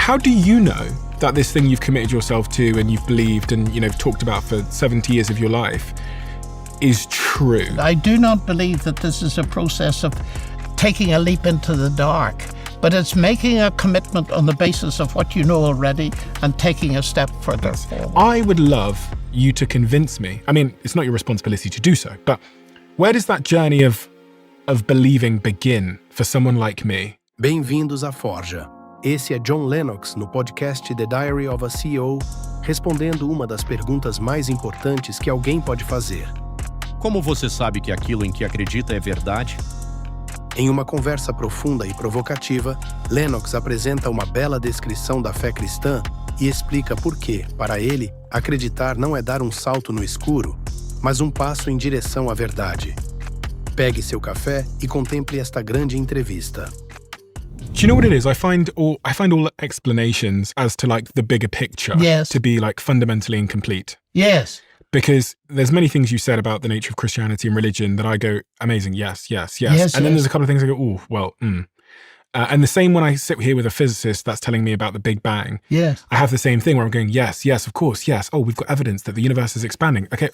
how do you know that this thing you've committed yourself to and you've believed and, talked about for 70 years of your life is true? I do not believe that this is a process of taking a leap into the dark, but it's making a commitment on the basis of what you know already and taking a step further forward. I would love you to convince me. I mean, it's not your responsibility to do so, but where does that journey of believing begin for someone like me? Bem-vindos à Forja. Esse é John Lennox no podcast The Diary of a CEO, respondendo uma das perguntas mais importantes que alguém pode fazer. Como você sabe que aquilo em que acredita é verdade? Em uma conversa profunda e provocativa, Lennox apresenta uma bela descrição da fé cristã e explica por que, para ele, acreditar não é dar um salto no escuro, mas um passo em direção à verdade. Pegue seu café e contemple esta grande entrevista. Do you know what it is? I find all explanations as to like the bigger picture to be like fundamentally incomplete. Yes. Because there's many things you said about the nature of Christianity and religion that I go, amazing, yes. And then there's a couple of things I go, oh, well, And the same when I sit here with a physicist that's telling me about the Big Bang. Yes. I have the same thing where I'm going, yes, of course, yes. Oh, we've got evidence that the universe is expanding. Okay,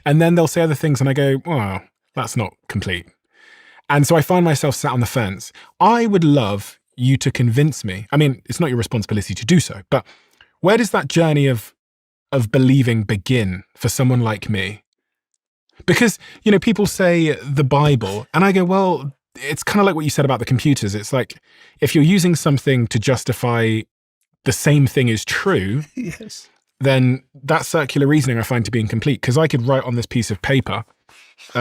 and then they'll say other things and I go, well, that's not complete. And so I find myself sat on the fence. I would love you to convince me. I mean, it's not your responsibility to do so, but where does that journey of believing begin for someone like me? Because, people say the Bible, and I go, well, it's kind of like what you said about the computers. It's like, if you're using something to justify the same thing is true, yes, then that circular reasoning I find to be incomplete. Because I could write on this piece of paper,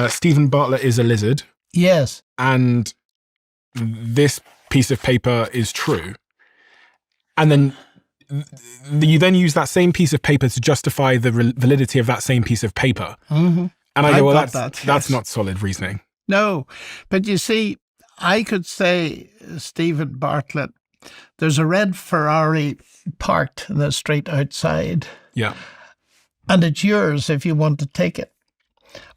Stephen Bartlett is a lizard. Yes. And this piece of paper is true. And then you then use that same piece of paper to justify the validity of that same piece of paper. Mm-hmm. And I go, well, that's yes. Not solid reasoning. No, but you see, I could say, Stephen Bartlett, there's a red Ferrari parked in the street outside. Yeah. And it's yours if you want to take it.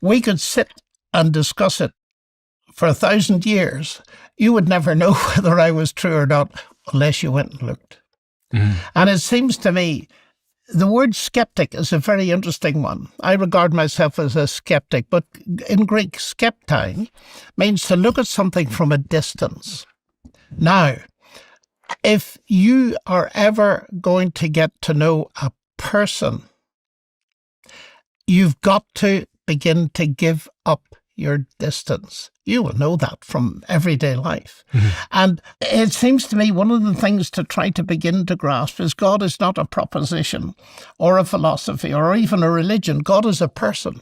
We could sit and discuss it for 1,000 years. You would never know whether I was true or not unless you went and looked. Mm-hmm. And it seems to me the word skeptic is a very interesting one. I regard myself as a skeptic, but in Greek, skeptai means to look at something from a distance. Now, if you are ever going to get to know a person, you've got to begin to give up your distance. You will know that from everyday life. Mm-hmm. And it seems to me one of the things to try to begin to grasp is God is not a proposition or a philosophy or even a religion. God is a person.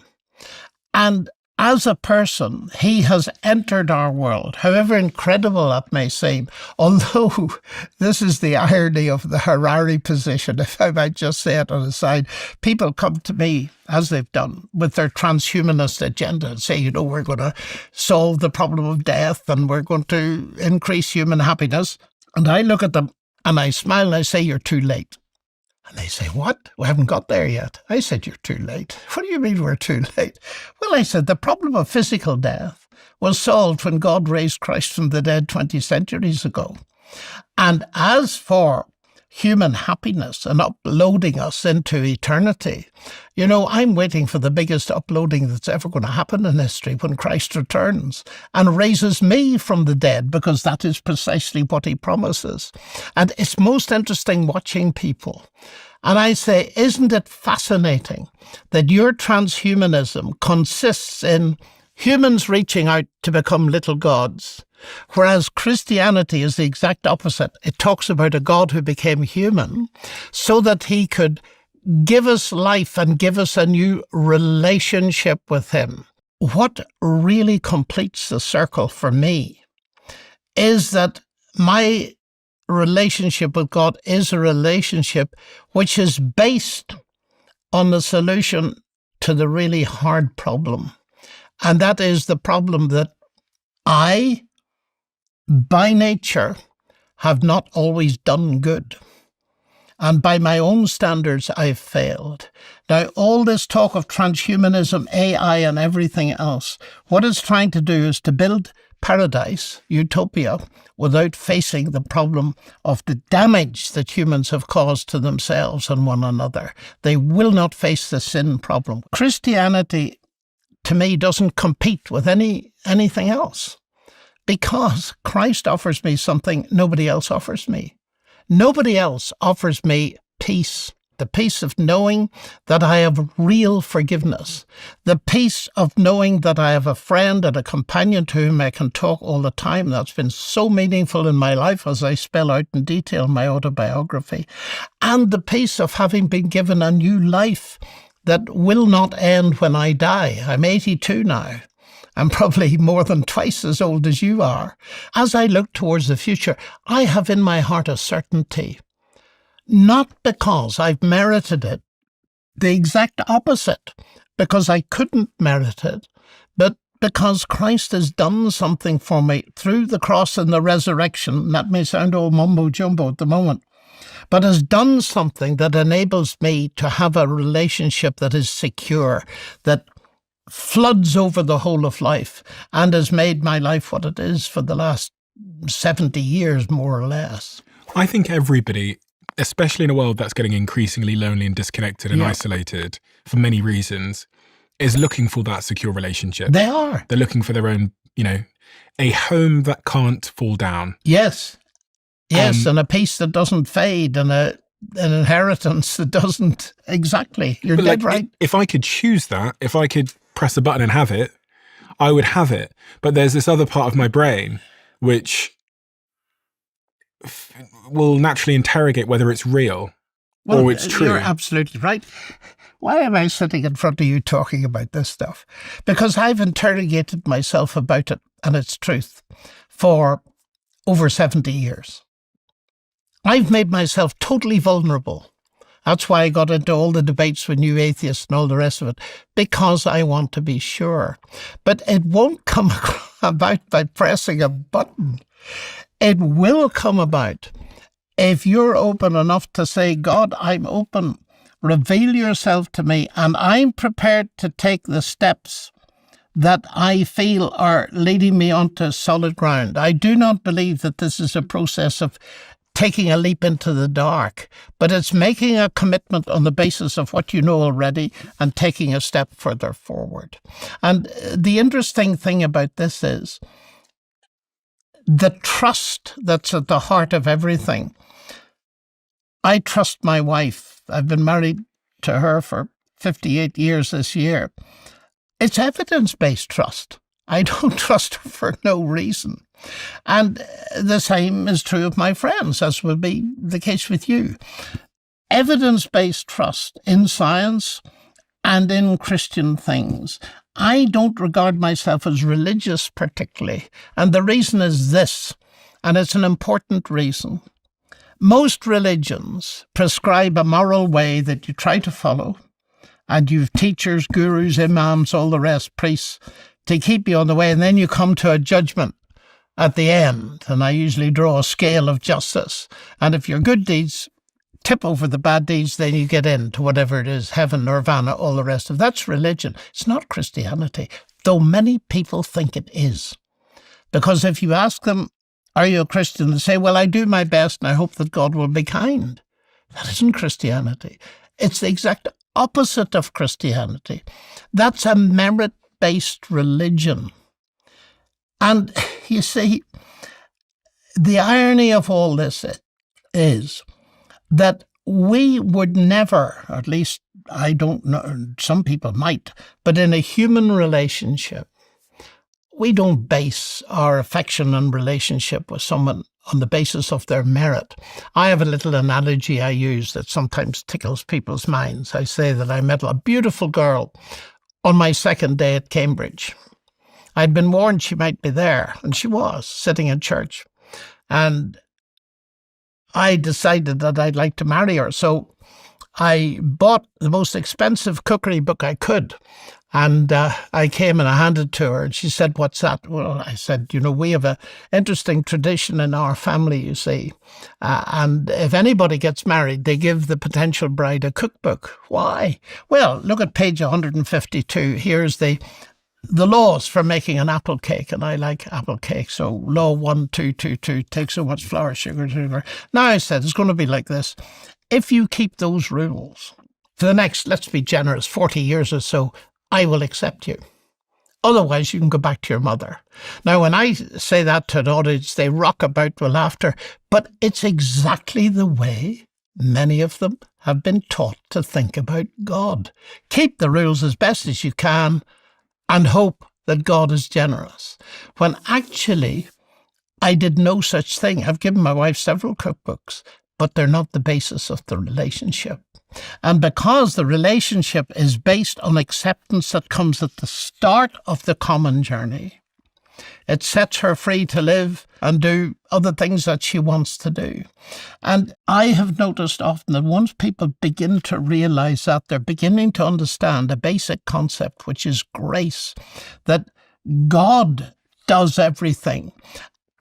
And as a person, he has entered our world, however incredible that may seem, although this is the irony of the Harari position, if I might just say it on the side. People come to me, as they've done, with their transhumanist agenda and say, we're going to solve the problem of death and we're going to increase human happiness. And I look at them and I smile and I say, you're too late. And they say, what? We haven't got there yet. I said, you're too late. What do you mean we're too late? Well, I said, the problem of physical death was solved when God raised Christ from the dead 20 centuries ago. And as for human happiness and uploading us into eternity, I'm waiting for the biggest uploading that's ever going to happen in history when Christ returns and raises me from the dead, because that is precisely what he promises. And it's most interesting watching people. And I say, isn't it fascinating that your transhumanism consists in humans reaching out to become little gods, whereas Christianity is the exact opposite. It talks about a God who became human so that he could give us life and give us a new relationship with him. What really completes the circle for me is that my relationship with God is a relationship which is based on the solution to the really hard problem. And that is the problem that I, by nature, have not always done good. And by my own standards, I've failed. Now, all this talk of transhumanism, AI, and everything else, what it's trying to do is to build paradise, utopia, without facing the problem of the damage that humans have caused to themselves and one another. They will not face the sin problem. Christianity, to me, doesn't compete with anything else, because Christ offers me something nobody else offers me. Nobody else offers me peace. The peace of knowing that I have real forgiveness. The peace of knowing that I have a friend and a companion to whom I can talk all the time. That's been so meaningful in my life, as I spell out in detail in my autobiography. And the peace of having been given a new life that will not end when I die. I'm 82 now. I'm probably more than twice as old as you are. As I look towards the future, I have in my heart a certainty. Not because I've merited it, the exact opposite, because I couldn't merit it, but because Christ has done something for me through the cross and the resurrection. That may sound all mumbo-jumbo at the moment, but has done something that enables me to have a relationship that is secure, that floods over the whole of life, and has made my life what it is for the last 70 years, more or less. I think everybody, especially in a world that's getting increasingly lonely and disconnected and isolated for many reasons, is looking for that secure relationship. They are. They're looking for their own, a home that can't fall down. Yes. Yes, and a peace that doesn't fade, and an inheritance that doesn't. Exactly. You're dead right. If I could choose that, if I could press a button and have it, I would have it. But there's this other part of my brain which will naturally interrogate whether it's real or it's true. You're absolutely right. Why am I sitting in front of you talking about this stuff? Because I've interrogated myself about it and its truth for over 70 years. I've made myself totally vulnerable. That's why I got into all the debates with new atheists and all the rest of it, because I want to be sure. But it won't come about by pressing a button. It will come about if you're open enough to say, God, I'm open, reveal yourself to me, and I'm prepared to take the steps that I feel are leading me onto solid ground. I do not believe that this is a process of taking a leap into the dark, but it's making a commitment on the basis of what you know already and taking a step further forward. And the interesting thing about this is the trust that's at the heart of everything. I trust my wife. I've been married to her for 58 years this year. It's evidence-based trust. I don't trust her for no reason. And the same is true of my friends, as will be the case with you. Evidence-based trust in science and in Christian things. I don't regard myself as religious particularly, and the reason is this, and it's an important reason. Most religions prescribe a moral way that you try to follow, and you've teachers, gurus, imams, all the rest, priests, to keep you on the way, and then you come to a judgment at the end, and I usually draw a scale of justice, and if your good deeds tip over the bad deeds, then you get into whatever it is, heaven, nirvana, all the rest of that's religion. It's not Christianity, though many people think it is. Because if you ask them, are you a Christian? They say, well, I do my best and I hope that God will be kind. That isn't Christianity. It's the exact opposite of Christianity. That's a merit-based religion. And you see, the irony of all this is that we would never, or at least I don't know, some people might, but in a human relationship, we don't base our affection and relationship with someone on the basis of their merit. I have a little analogy I use that sometimes tickles people's minds. I say that I met a beautiful girl on my second day at Cambridge. I'd been warned she might be there, and she was, sitting in church. And I decided that I'd like to marry her. So I bought the most expensive cookery book I could. And I came and I handed it to her, and she said, what's that? Well, I said, we have an interesting tradition in our family, you see. And if anybody gets married, they give the potential bride a cookbook. Why? Well, look at page 152. Here's the the laws for making an apple cake, and I like apple cake. So law 1, 2, 2, 2, take so much flour, sugar, sugar. Now I said it's going to be like this. If you keep those rules for the next, let's be generous, 40 years or so, I will accept you. Otherwise, you can go back to your mother. Now, when I say that to an audience, they rock about with laughter, but it's exactly the way many of them have been taught to think about God. Keep the rules as best as you can and hope that God is generous. When actually, I did no such thing. I've given my wife several cookbooks, but they're not the basis of the relationship. And because the relationship is based on acceptance that comes at the start of the common journey, it sets her free to live and do other things that she wants to do. And I have noticed often that once people begin to realize that, they're beginning to understand a basic concept, which is grace, that God does everything.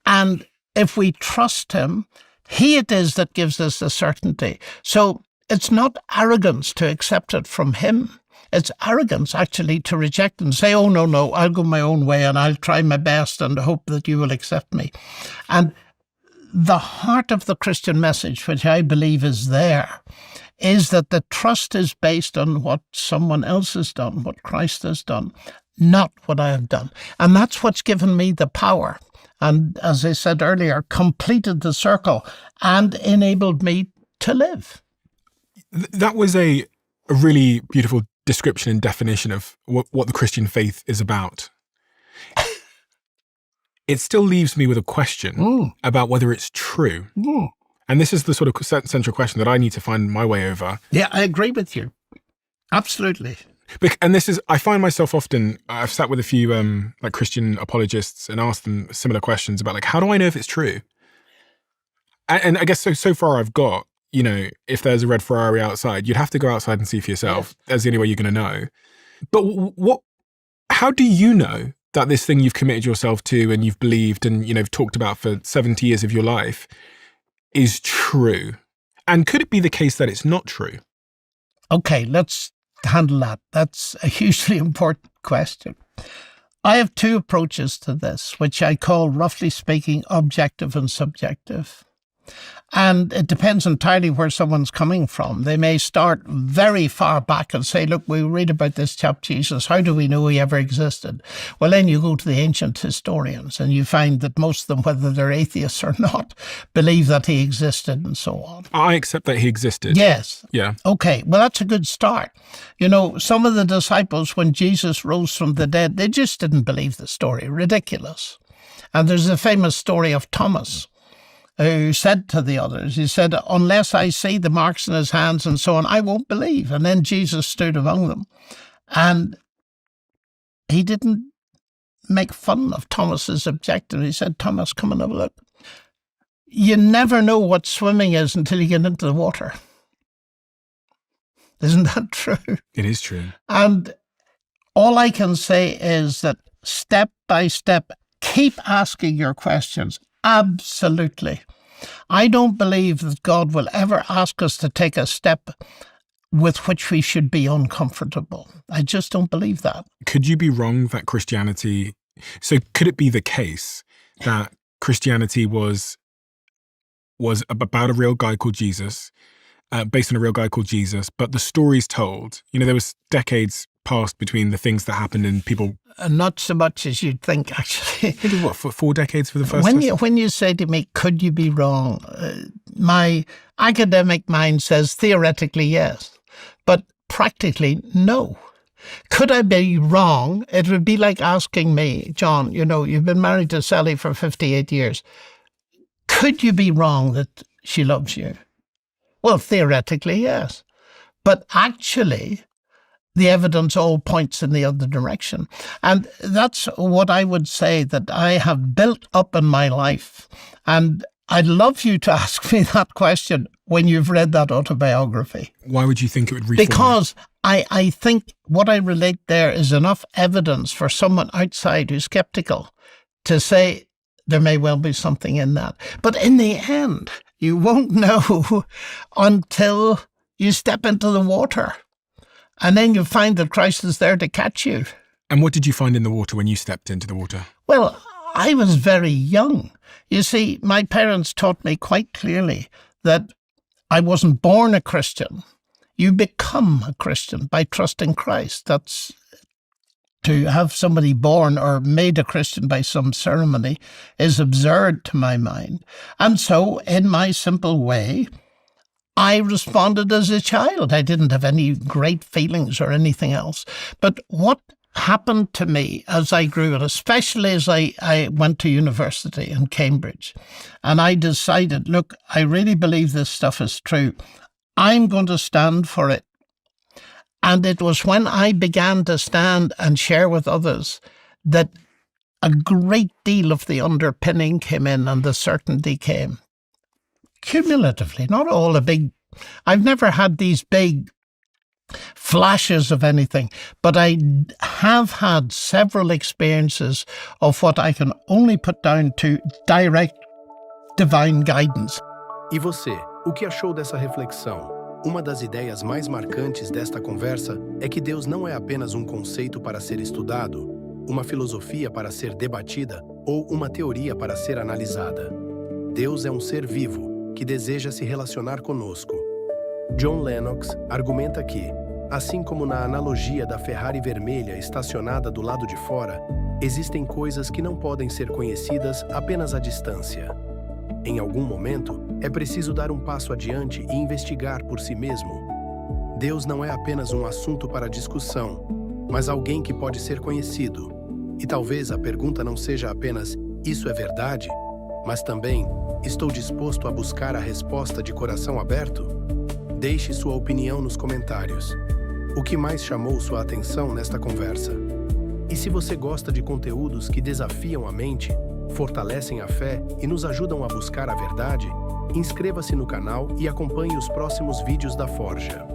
And if we trust him, he it is that gives us the certainty. So it's not arrogance to accept it from him. It's arrogance, actually, to reject and say, oh, no, I'll go my own way and I'll try my best and hope that you will accept me. And the heart of the Christian message, which I believe is there, is that the trust is based on what someone else has done, what Christ has done, not what I have done. And that's what's given me the power. And as I said earlier, completed the circle and enabled me to live. That was a really beautiful description and definition of what the Christian faith is about. It still leaves me with a question about whether it's true. And this is the sort of central question that I need to find my way over. Yeah, I agree with you. Absolutely. And this is, I find myself often, I've sat with a few like Christian apologists and asked them similar questions about like, how do I know if it's true? And I guess so far I've got, you know, if there's a red Ferrari outside, you'd have to go outside and see for yourself. That's the only way you're going to know. But how do you know that this thing you've committed yourself to and you've believed and, you know, talked about for 70 years of your life is true? And could it be the case that it's not true? Okay, let's handle that. That's a hugely important question. I have two approaches to this, which I call, roughly speaking, objective and subjective. And it depends entirely where someone's coming from. They may start very far back and say, look, we read about this chap Jesus. How do we know he ever existed? Well, then you go to the ancient historians and you find that most of them, whether they're atheists or not, believe that he existed and so on. I accept that he existed. Yes. Yeah. Okay. Well, that's a good start. You know, some of the disciples, when Jesus rose from the dead, they just didn't believe the story. Ridiculous. And there's a famous story of Thomas, who said to the others, he said, unless I see the marks in his hands and so on, I won't believe. And then Jesus stood among them. And he didn't make fun of Thomas's objection. He said, Thomas, come and have a look. You never know what swimming is until you get into the water. Isn't that true? It is true. And all I can say is that step by step, keep asking your questions. Absolutely. I don't believe that God will ever ask us to take a step with which we should be uncomfortable. I just don't believe that. Could you be wrong that Christianity... So could it be the case that Christianity was about a real guy called Jesus, based on a real guy called Jesus, but the stories told, you know, there was decades passed between the things that happened and people... Not so much as you'd think, actually. What, for 4 decades for the first When you say to me, could you be wrong? My academic mind says theoretically yes, but practically no. Could I be wrong? It would be like asking me, John, you know, you've been married to Sally for 58 years. Could you be wrong that she loves you? Well, theoretically, yes. But actually, the evidence all points in the other direction. And that's what I would say that I have built up in my life. And I'd love you to ask me that question when you've read that autobiography. Why would you think it would reform? Because I think what I relate there is enough evidence for someone outside who's skeptical to say there may well be something in that. But in the end, you won't know until you step into the water. And then you find that Christ is there to catch you. And what did you find in the water when you stepped into the water? Well, I was very young. You see, my parents taught me quite clearly that I wasn't born a Christian. You become a Christian by trusting Christ. That's to have somebody born or made a Christian by some ceremony is absurd to my mind. And so, in my simple way, I responded as a child. I didn't have any great feelings or anything else. But what happened to me as I grew, and especially as I went to university in Cambridge, and I decided, look, I really believe this stuff is true. I'm going to stand for it. And it was when I began to stand and share with others that a great deal of the underpinning came in and the certainty came. Cumulatively, not all I've never had these big flashes of anything, but I have had several experiences of what I can only put down to direct divine guidance. E você, o que achou dessa reflexão? Uma das ideias mais marcantes desta conversa é que Deus não é apenas um conceito para ser estudado, uma filosofia para ser debatida ou uma teoria para ser analisada. Deus é um ser vivo que deseja se relacionar conosco. John Lennox argumenta que, assim como na analogia da Ferrari vermelha estacionada do lado de fora, existem coisas que não podem ser conhecidas apenas à distância. Em algum momento, é preciso dar um passo adiante e investigar por si mesmo. Deus não é apenas um assunto para discussão, mas alguém que pode ser conhecido. E talvez a pergunta não seja apenas "isso é verdade?", mas também "estou disposto a buscar a resposta de coração aberto?". Deixe sua opinião nos comentários. O que mais chamou sua atenção nesta conversa? E se você gosta de conteúdos que desafiam a mente, fortalecem a fé e nos ajudam a buscar a verdade, inscreva-se no canal e acompanhe os próximos vídeos da Forja.